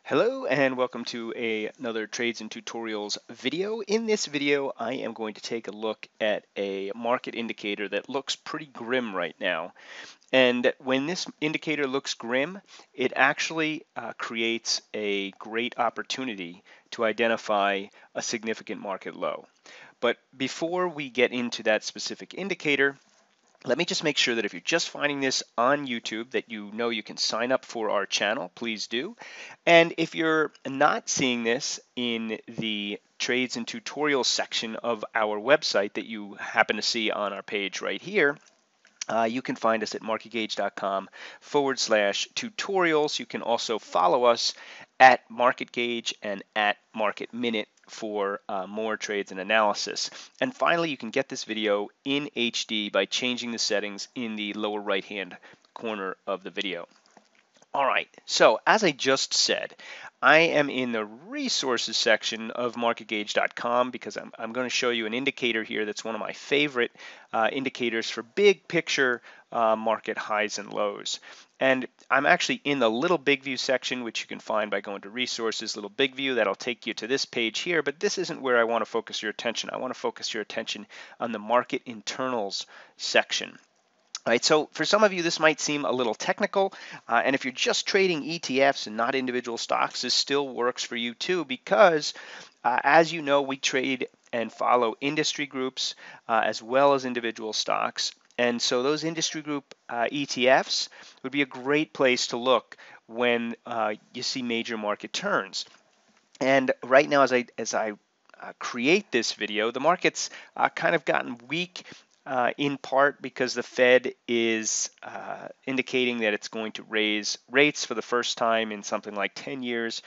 Hello and welcome to another Trades and Tutorials video. In this video, I am going to take a look at a market indicator that looks pretty grim right now. And when this indicator looks grim, it actually creates a great opportunity to identify a significant market low. But before we get into that specific indicator, let me just make sure that if you're just finding this on YouTube, that you know you can sign up for our channel. Please do. And if you're not seeing this in the trades and tutorials section of our website that you happen to see on our page right here, you can find us at marketgauge.com/tutorials. You can also follow us at MarketGauge and at Market Minute for more trades and analysis. And finally, you can get this video in HD by changing the settings in the lower right-hand corner of the video. All right, so as I just said, I am in the resources section of marketgauge.com because I'm going to show you an indicator here that's one of my favorite indicators for big picture market highs and lows. And I'm actually in the little big view section, which you can find by going to resources, little big view. That'll take you to this page here, but this isn't where I want to focus your attention. I want to focus your attention on the market internals section. All right, so for some of you, this might seem a little technical, and if you're just trading ETFs and not individual stocks, this still works for you too, because as you know, we trade and follow industry groups as well as individual stocks. And so those industry group ETFs would be a great place to look when you see major market turns. And right now, as I create this video, the market's kind of gotten weak in part because the Fed is indicating that it's going to raise rates for the first time in something like 10 years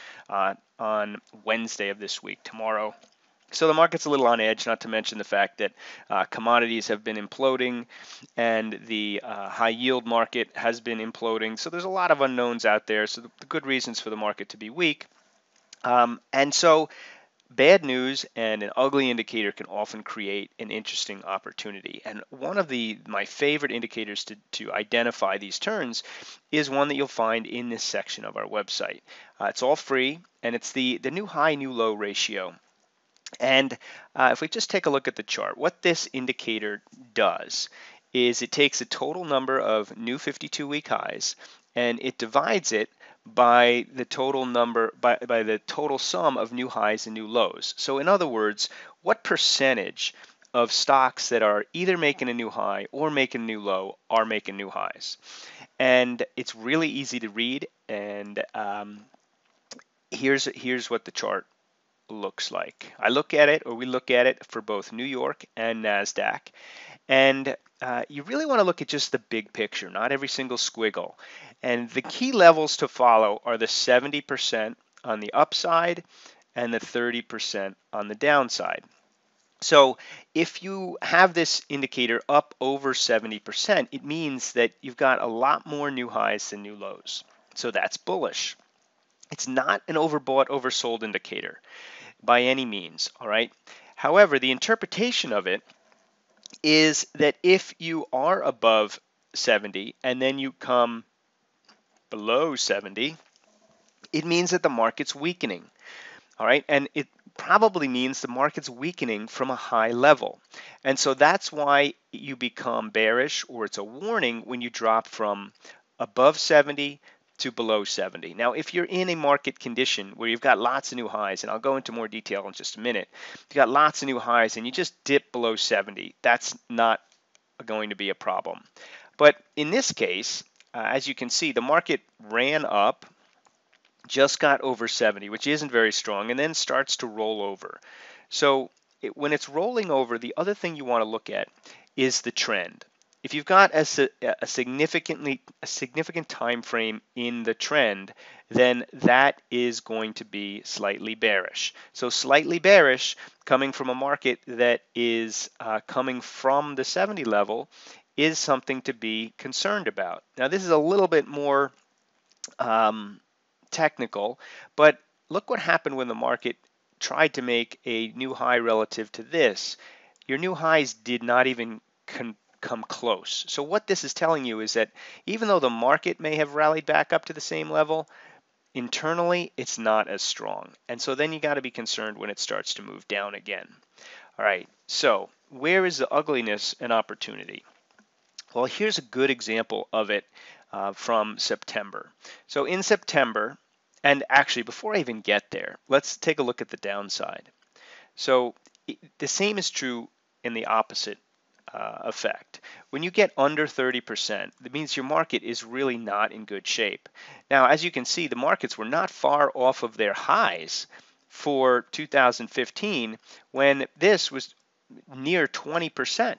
on Wednesday of this week, tomorrow. So the market's a little on edge, not to mention the fact that commodities have been imploding and the high yield market has been imploding. So there's a lot of unknowns out there. So the good reasons for the market to be weak. And so bad news and an ugly indicator can often create an interesting opportunity. And one of my favorite indicators to identify these turns is one that you'll find in this section of our website. It's all free, and it's the new high, new low ratio. And if we just take a look at the chart, what this indicator does is it takes a total number of new 52-week highs and it divides it by the total number by the total sum of new highs and new lows. So in other words, what percentage of stocks that are either making a new high or making a new low are making new highs? And it's really easy to read. And here's what the chart looks like. We look at it for both New York and NASDAQ. And you really want to look at just the big picture, not every single squiggle. And the key levels to follow are the 70% on the upside and the 30% on the downside. So if you have this indicator up over 70%, it means that you've got a lot more new highs than new lows. So that's bullish. It's not an overbought, oversold indicator by any means, all right? However, the interpretation of it is that if you are above 70 and then you come below 70, it means that the market's weakening, all right? And it probably means the market's weakening from a high level. And so that's why you become bearish, or it's a warning when you drop from above 70 to below 70. Now, if you're in a market condition where you've got lots of new highs, and I'll go into more detail in just a minute, you've got lots of new highs and you just dip below 70, that's not going to be a problem. But in this case, as you can see, the market ran up, just got over 70, which isn't very strong, and then starts to roll over. So when it's rolling over, the other thing you want to look at is the trend. If you've got a significant time frame in the trend, then that is going to be slightly bearish. So slightly bearish coming from a market that is coming from the 70 level is something to be concerned about. Now this is a little bit more technical, but look what happened when the market tried to make a new high relative to this. Your new highs did not even come close. So what this is telling you is that even though the market may have rallied back up to the same level, internally it's not as strong. And so then you got to be concerned when it starts to move down again. All right, so where is the ugliness and opportunity? Well, here's a good example of it from September. So in September, and actually before I even get there, let's take a look at the downside. So the same is true in the opposite effect. When you get under 30%, that means your market is really not in good shape. Now, as you can see, the markets were not far off of their highs for 2015 when this was near 20%.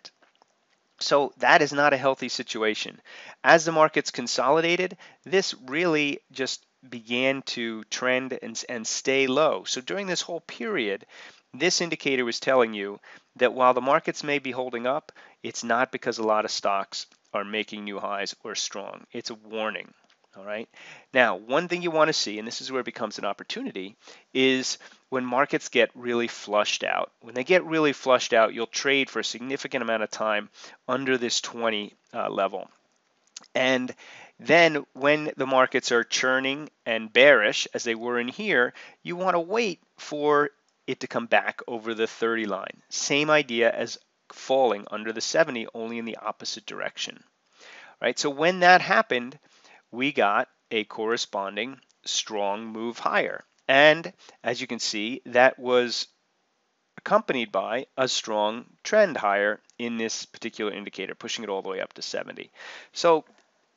So that is not a healthy situation. As the markets consolidated, this really just began to trend and stay low. So during this whole period, this indicator was telling you that while the markets may be holding up, it's not because a lot of stocks are making new highs or strong. It's a warning. All right. Now, one thing you want to see, and this is where it becomes an opportunity, is when markets get really flushed out. When they get really flushed out, you'll trade for a significant amount of time under this 20 level. And then when the markets are churning and bearish, as they were in here, you want to wait for it to come back over the 30 line. Same idea as falling under the 70, only in the opposite direction. Right? So when that happened, we got a corresponding strong move higher. And as you can see, that was accompanied by a strong trend higher in this particular indicator, pushing it all the way up to 70. So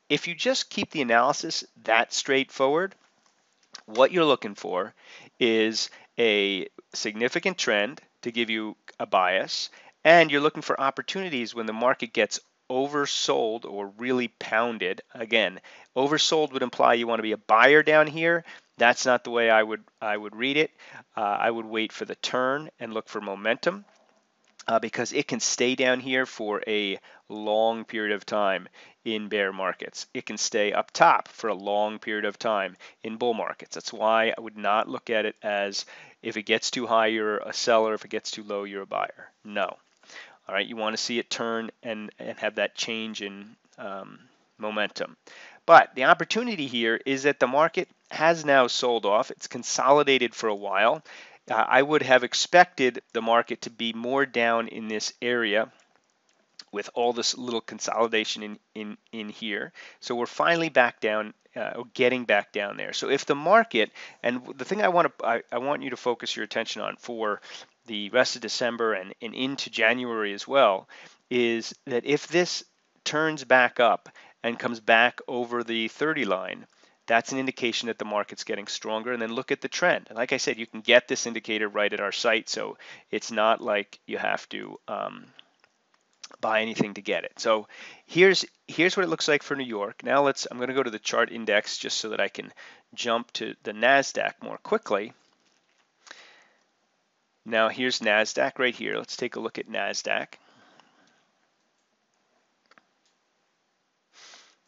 if you just keep the analysis that straightforward, what you're looking for is a significant trend to give you a bias, and you're looking for opportunities when the market gets oversold or really pounded. Again, oversold would imply you want to be a buyer down here. That's not the way I would read it. I would wait for the turn and look for momentum. Because it can stay down here for a long period of time in bear markets. It can stay up top for a long period of time in bull markets. That's why I would not look at it as if it gets too high, you're a seller. If it gets too low, you're a buyer. No. All right, you want to see it turn and have that change in momentum. But the opportunity here is that the market has now sold off. It's consolidated for a while. I would have expected the market to be more down in this area with all this little consolidation in here. So we're finally back down, getting back down there. So if the market, and the thing I want you to focus your attention on for the rest of December and into January as well, is that if this turns back up and comes back over the 30 line, that's an indication that the market's getting stronger. And then look at the trend. And like I said, you can get this indicator right at our site, so it's not like you have to buy anything to get it. So here's what it looks like for New York. Now I'm going to go to the chart index just so that I can jump to the NASDAQ more quickly. Now here's NASDAQ right here. Let's take a look at NASDAQ.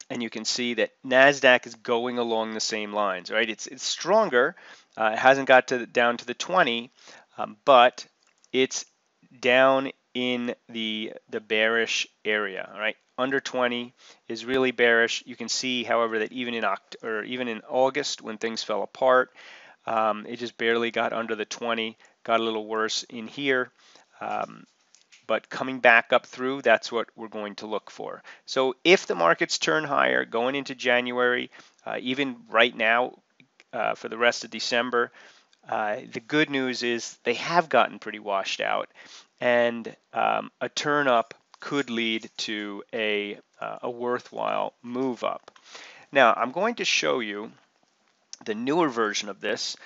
And you can see that NASDAQ is going along the same lines, right? It's stronger. It hasn't got down to the 20, but it's down in the bearish area, all right? Under 20 is really bearish. You can see, however, that even in August when things fell apart, it just barely got under the 20, got a little worse in here. But coming back up through, that's what we're going to look for. So if the markets turn higher going into January, even right now for the rest of December, the good news is they have gotten pretty washed out, and a turn up could lead to a worthwhile move up. Now, I'm going to show you the newer version of this,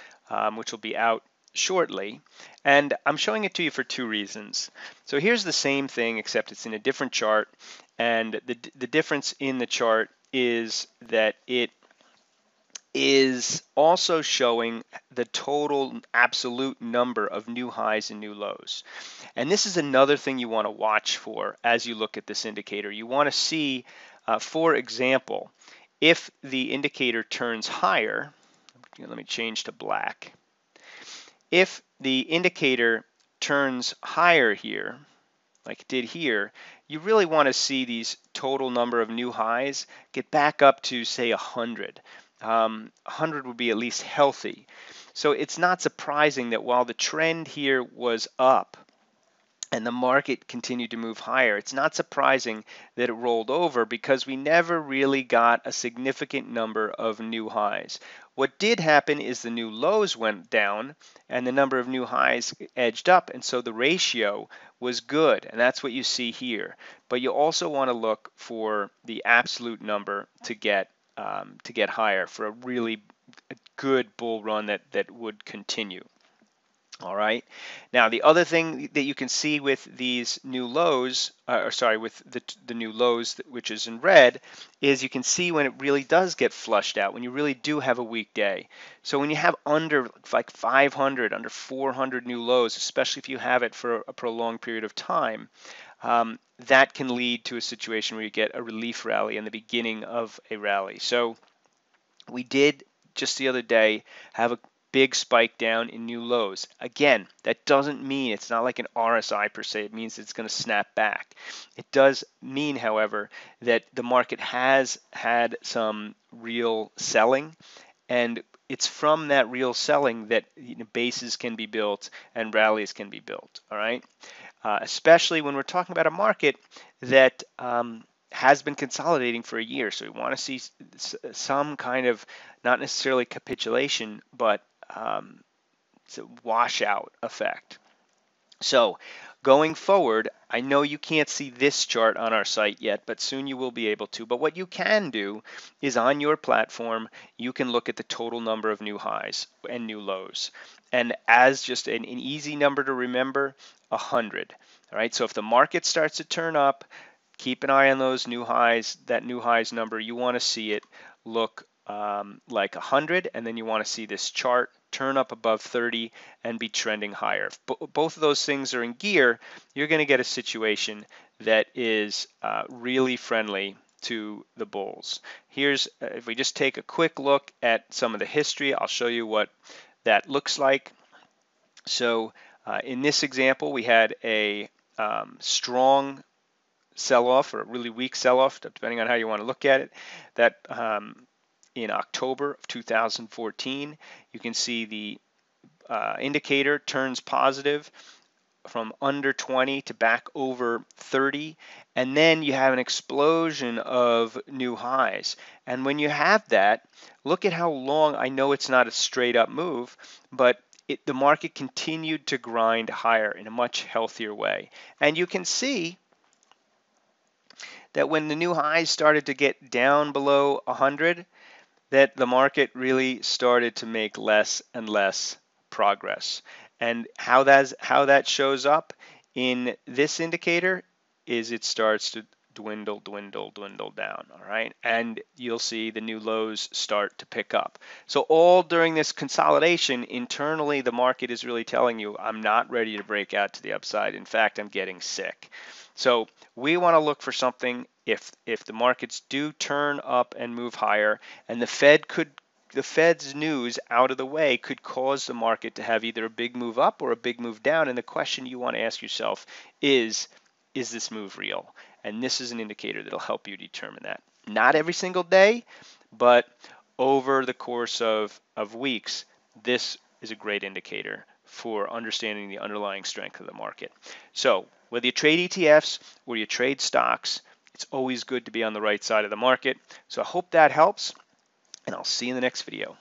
which will be out shortly, and I'm showing it to you for two reasons. So here's the same thing except it's in a different chart, and the difference in the chart is that it is also showing the total absolute number of new highs and new lows. And this is another thing you want to watch for as you look at this indicator. You want to see, for example, if the indicator turns higher, let me change to black. If the indicator turns higher here, like it did here, you really want to see these total number of new highs get back up to, say, 100. 100 would be at least healthy. So it's not surprising that while the trend here was up and the market continued to move higher, it's not surprising that it rolled over because we never really got a significant number of new highs. What did happen is the new lows went down and the number of new highs edged up, and so the ratio was good, and that's what you see here. But you also want to look for the absolute number to get higher for a really good bull run that would continue. All right. Now, the other thing that you can see with these new lows, or sorry, with the new lows, which is in red, is you can see when it really does get flushed out, when you really do have a weak day. So when you have under like 500, under 400 new lows, especially if you have it for a prolonged period of time, that can lead to a situation where you get a relief rally in the beginning of a rally. So we did just the other day have a big spike down in new lows. Again, that doesn't mean it's not like an RSI per se. It means it's going to snap back. It does mean, however, that the market has had some real selling, and it's from that real selling that bases can be built and rallies can be built. All right, especially when we're talking about a market that has been consolidating for a year. So we want to see some kind of, not necessarily capitulation, but washout effect. So going forward, I know you can't see this chart on our site yet, but soon you will be able to. But what you can do is on your platform, you can look at the total number of new highs and new lows. And as just an easy number to remember, 100. All right, so if the market starts to turn up, keep an eye on those new highs. That new highs number, you want to see it look like 100, and then you want to see this chart turn up above 30 and be trending higher. If both of those things are in gear, you're going to get a situation that is really friendly to the bulls. Here's, if we just take a quick look at some of the history, I'll show you what that looks like. So in this example, we had a strong sell-off or a really weak sell-off, depending on how you want to look at it, that in October of 2014, you can see the indicator turns positive from under 20 to back over 30, and then you have an explosion of new highs. And when you have that, look at how long. I know it's not a straight up move, but the market continued to grind higher in a much healthier way. And you can see that when the new highs started to get down below 100, that the market really started to make less and less progress. And how that shows up in this indicator is it starts to dwindle down. All right, and you'll see the new lows start to pick up. So all during this consolidation, internally the market is really telling you, I'm not ready to break out to the upside. In fact, I'm getting sick. So we want to look for something, if the markets do turn up and move higher, and the Fed's news out of the way could cause the market to have either a big move up or a big move down. And the question you want to ask yourself is this move real? And this is an indicator that'll help you determine that. Not every single day, but over the course of weeks, this is a great indicator for understanding the underlying strength of the market. So whether you trade ETFs or you trade stocks, it's always good to be on the right side of the market. So I hope that helps, and I'll see you in the next video.